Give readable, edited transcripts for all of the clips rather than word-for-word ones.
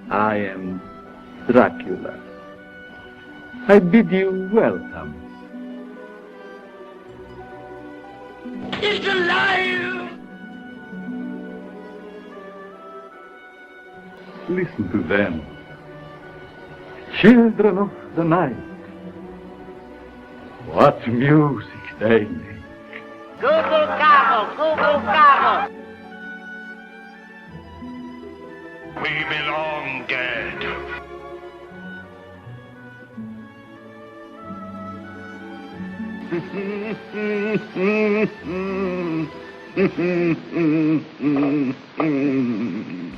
I am Dracula. I bid you welcome. It's alive! Listen to them. Children of the night. What music they make. Google gobble, Google gobble. We belong dead.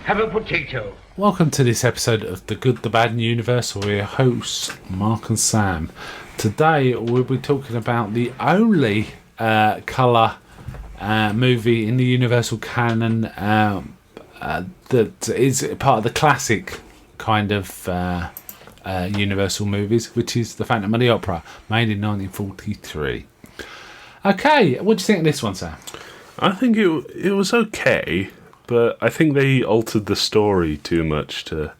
Have a potato. Welcome to this episode of The Good, The Bad and Universe. We're your hosts, Mark and Sam. Today we'll be talking about the only colour movie in the Universal canon that is part of the classic kind of Universal movies, which is The Phantom of the Opera, made in 1943. Okay, what do you think of this one, Sam? I think it was okay, but I think they altered the story too much to...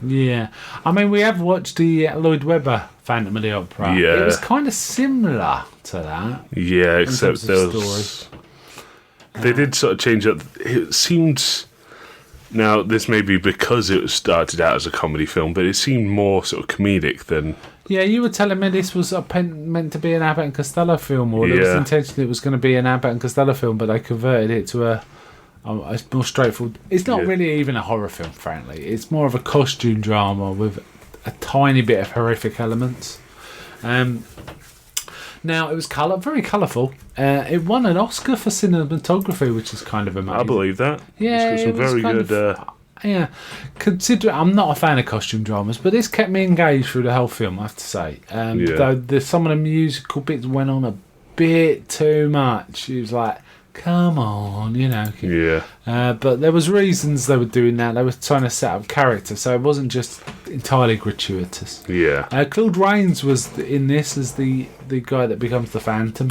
Yeah, I mean, we have watched the Lloyd Webber Phantom of the Opera. Yeah. It was kind of similar to that. Yeah, except terms of there was... They did sort of change up... It seemed... Now, this may be because it was started out as a comedy film, but it seemed more sort of comedic than... Yeah, you were telling me this was meant to be an Abbott and Costello film, or there was intention it was going to be an Abbott and Costello film, but they converted it to a more straightforward... It's not really even a horror film, frankly. It's more of a costume drama with a tiny bit of horrific elements. Now, it was very colourful. It won an Oscar for cinematography, which is kind of amazing. I believe that. Yeah, it's got some very good... Yeah, considering I'm not a fan of costume dramas, but this kept me engaged through the whole film, I have to say. Though some of the musical bits went on a bit too much. It was like, come on, you know. Yeah. But there was reasons they were doing that. They were trying to set up character, so it wasn't just entirely gratuitous. Yeah. Claude Rains was in this as the guy that becomes the Phantom.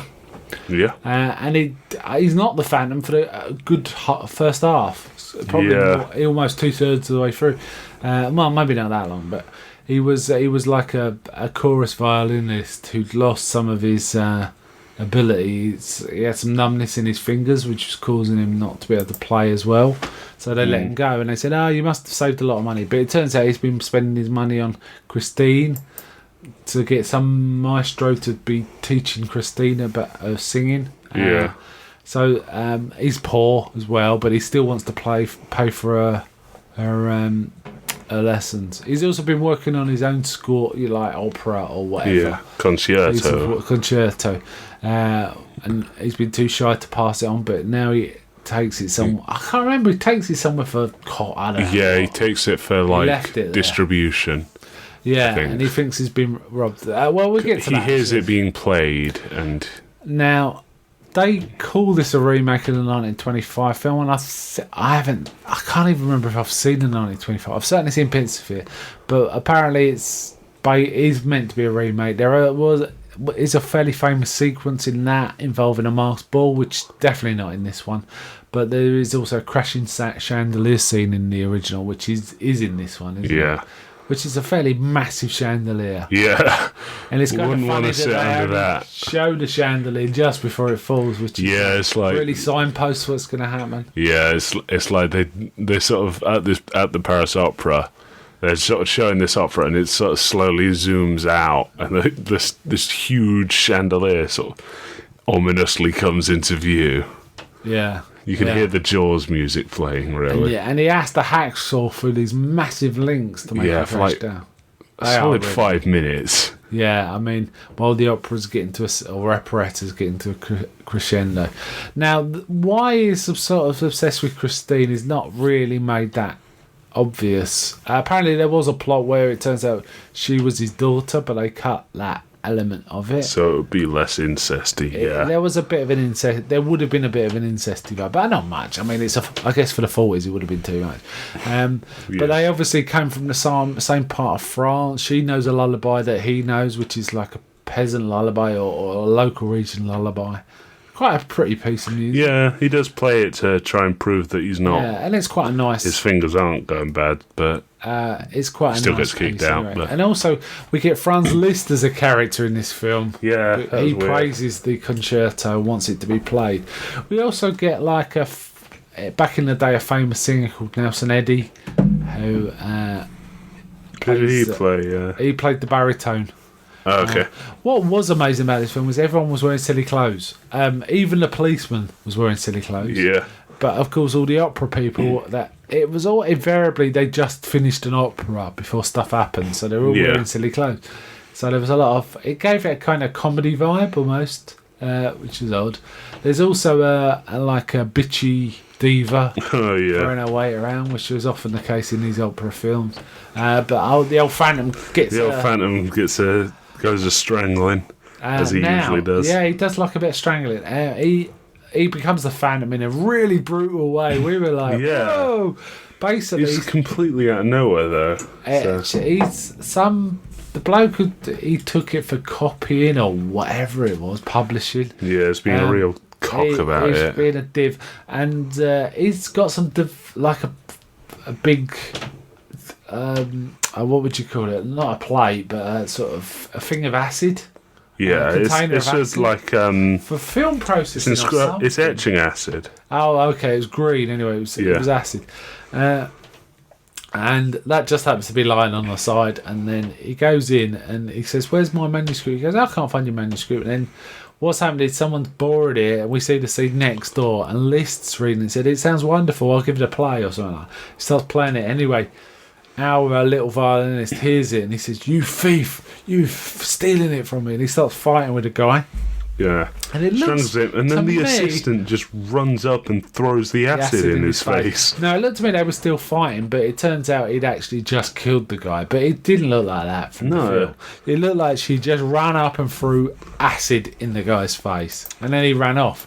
Yeah. And he's not the Phantom for a good first half. Probably almost 2/3 of the way through. Well, maybe not that long, but he was like a chorus violinist who'd lost some of his abilities. He had some numbness in his fingers, which was causing him not to be able to play as well. So they let him go, and they said, "Oh, you must have saved a lot of money." But it turns out he's been spending his money on Christine to get some maestro to be teaching Christine about singing. Yeah. So he's poor as well, but he still wants to pay for her lessons. He's also been working on his own score, like opera or whatever. Yeah, concerto. And he's been too shy to pass it on, but now he takes it somewhere. I can't remember. He takes it somewhere for I don't know. Yeah, he takes it for like distribution. Yeah, and he thinks he's been robbed. Well, we'll get to that. He hears it being played, and now they call this a remake of the 1925 film, and I can't even remember if I've seen the 1925. I've certainly seen bits of it, but apparently it is meant to be a remake. There is a fairly famous sequence in that involving a masked ball, which definitely not in this one. But there is also a crashing chandelier scene in the original, which is in this one, isn't it? Which is a fairly massive chandelier. Yeah. And it's kind Wouldn't of funny want to sit under that. Show the chandelier just before it falls, which is it's like really signposts what's going to happen. Yeah, it's like they sort of at the Paris Opera, they're sort of showing this opera, and it sort of slowly zooms out, and this huge chandelier sort of ominously comes into view. Yeah. You can hear the Jaws music playing, really. And he has to hacksaw through these massive links to make it crash down. A solid 5 minutes. Yeah, I mean, while the opera's getting to or operetta's getting to a crescendo. Now, why he's sort of obsessed with Christine is not really made that obvious. Apparently, there was a plot where it turns out she was his daughter, but they cut that element of it, so it would be less incesty. There was a bit of an incest. There would have been a bit of an incesty vibe, but not much. I mean, I guess for the 40s it would have been too much. But they obviously came from the same part of France. She knows a lullaby that he knows, which is like a peasant lullaby or a local region lullaby. Quite a pretty piece of music. Yeah, he does play it to try and prove that he's not. Yeah, and it's quite a nice. His fingers aren't going bad, but it's quite a Still nice gets kicked piece out, anyway. but- And also, we get Franz Liszt as a character in this film. Yeah, that was He weird. praises the concerto, wants it to be played. We also get like back in the day, a famous singer called Nelson Eddy, who Who did he plays, play? he played the baritone. Oh, okay. What was amazing about this film was everyone was wearing silly clothes. Even the policeman was wearing silly clothes. Yeah. But of course, all the opera people, that it was all invariably they just finished an opera before stuff happened, so they were all Yeah. wearing silly clothes. So there was a lot of. It gave it a kind of comedy vibe almost, which is odd. There's also a like a bitchy diva Oh, yeah. throwing her weight around, which was often the case in these opera films. But the old Phantom gets The old Phantom goes a strangling, as he now, usually does. Yeah, he does like a bit of strangling. He becomes the Phantom in a really brutal way. We were like, Yeah. whoa. Basically, He's completely out of nowhere, though. So. the bloke he took it for copying or whatever it was, publishing. Yeah, it's been a real cock about he's it. being a div, and he's got some like a big. What would you call it? Not a plate, but sort of a thing of acid. Yeah, container it's of just acid. like For film processing or something. it's etching acid. Oh, okay. It was green anyway. It was acid. And that just happens to be lying on the side. And then he goes in and he says, "Where's my manuscript?" He goes, "I can't find your manuscript." And then what's happened is someone's borrowed it, and we see the scene next door. And Liszt's reading it, said, "It sounds wonderful. I'll give it a play," or something like that. He starts playing it anyway. Our little violinist hears it and he says, "You thief! You stealing it from me!" And he starts fighting with the guy. Yeah. And it looks Strangles him, and to then the me- assistant just runs up and throws the acid in his face. No, it looked to me they were still fighting, but it turns out he'd actually just killed the guy. But it didn't look like that from the No. film. It looked like she just ran up and threw acid in the guy's face, and then he ran off.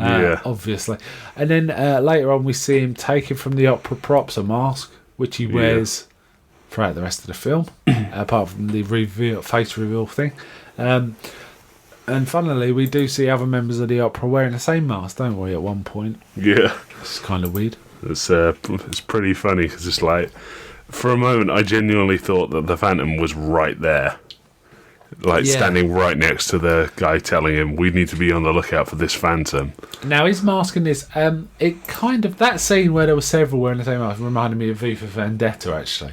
Yeah. Obviously. And then later on, we see him taking from the opera props a mask, which he wears throughout the rest of the film, apart from the face reveal thing. And funnily, we do see other members of the opera wearing the same mask, don't we, at one point? Yeah. It's kind of weird. It's pretty funny because it's like, for a moment, I genuinely thought that the Phantom was right there. Like, Yeah. standing right next to the guy telling him, "We need to be on the lookout for this Phantom." Now, his mask in this, it kind of, that scene where there were several wearing the same mask reminded me of V for Vendetta, actually.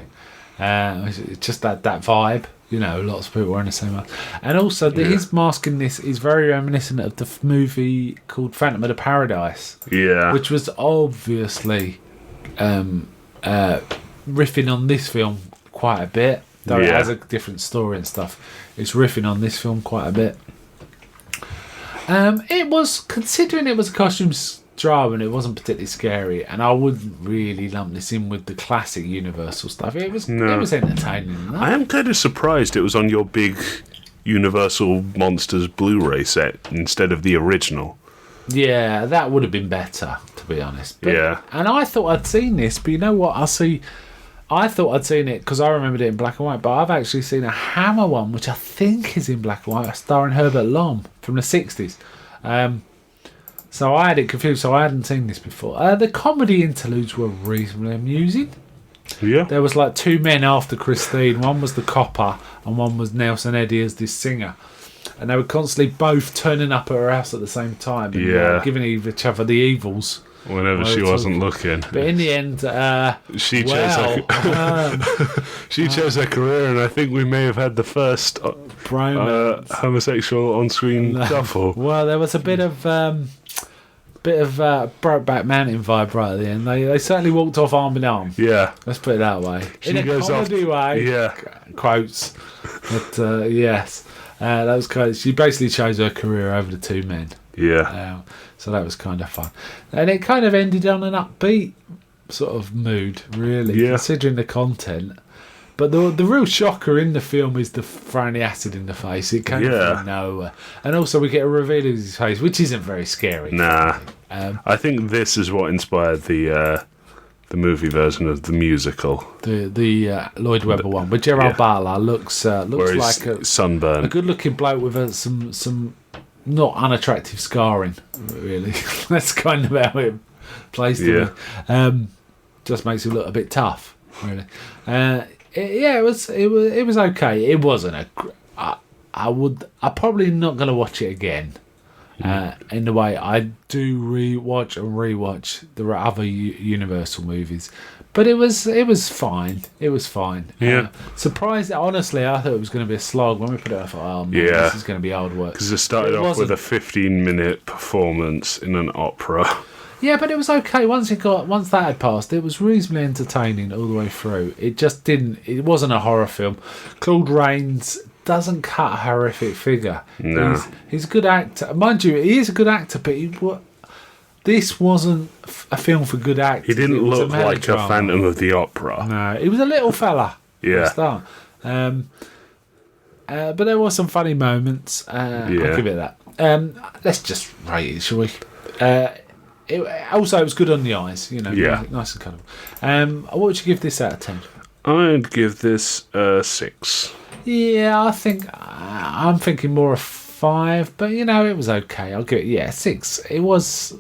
It's just that vibe, you know, lots of people wearing the same mask. And also, his mask in this is very reminiscent of the movie called Phantom of the Paradise, Yeah. which was obviously riffing on this film quite a bit, though it Yeah. has a different story and stuff. It's riffing on this film quite a bit. It was, considering it was a costumes drama and it wasn't particularly scary, and I wouldn't really lump this in with the classic Universal stuff. It was entertaining enough. I am kind of surprised it was on your big Universal Monsters Blu-ray set instead of the original. Yeah, that would have been better, to be honest. But, Yeah. And I thought I'd seen this, but you know what? I thought I'd seen it because I remembered it in black and white, but I've actually seen a Hammer one, which I think is in black and white, starring Herbert Lom from the 60s. So I had it confused, so I hadn't seen this before. The comedy interludes were reasonably amusing. Yeah. There was like two men after Christine. One was the copper and one was Nelson Eddy as this singer. And they were constantly both turning up at her house at the same time and giving each other the evils. Whenever she wasn't looking. But in the end, She chose her career, and I think we may have had the first bromance. homosexual on-screen couple. Well, there was a bit of Brokeback Mountain vibe right at the end. They certainly walked off arm in arm. Yeah. Let's put it that way. She in a goes off- comedy way. Yeah. Quotes. But yes, that was kind of, she basically chose her career over the two men. Yeah. So that was kind of fun. And it kind of ended on an upbeat sort of mood, really, considering the content. But the real shocker in the film is the throwing the acid in the face. It came from nowhere. And also we get a reveal of his face, which isn't very scary. Nah. I think this is what inspired the movie version of the musical. The Lloyd Webber one. But Gerard Butler looks where he's like a sunburned. good-looking bloke with some not unattractive scarring, really. That's kind of how it plays to me. Just makes him look a bit tough. really. It was okay. It wasn't I'm probably not going to watch it again. In the way I do rewatch the other Universal movies, but it was fine. It was fine. Yeah. Surprised, honestly, I thought it was going to be a slog when we put it up. Oh man, Yeah. this is going to be hard work. Because it started off with a 15-minute performance in an opera. Yeah, but it was okay. Once that had passed, it was reasonably entertaining all the way through. It just didn't. It wasn't a horror film. Claude Rains doesn't cut a horrific figure. No. He's a good actor. Mind you, he is a good actor, but this wasn't a film for good actors. He didn't It was look like a melodrama. Phantom of the Opera. No, he was a little fella. Yeah. At the start. But there were some funny moments. I'll give it that. Let's just rate it, shall we? Also, it was good on the eyes. Yeah. Nice and colourful. What would you give this out of 10? I'd give this a 6. Yeah, I think I'm thinking more of 5, but it was okay. I'll give it 6. It was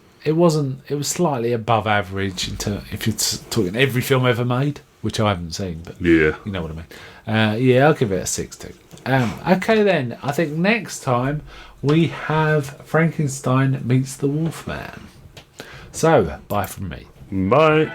slightly above average if you're talking every film ever made, which I haven't seen, but Yeah. you know what I mean. I'll give it a 6 too. Okay then, I think next time we have Frankenstein meets the Wolfman. So, bye from me. Bye.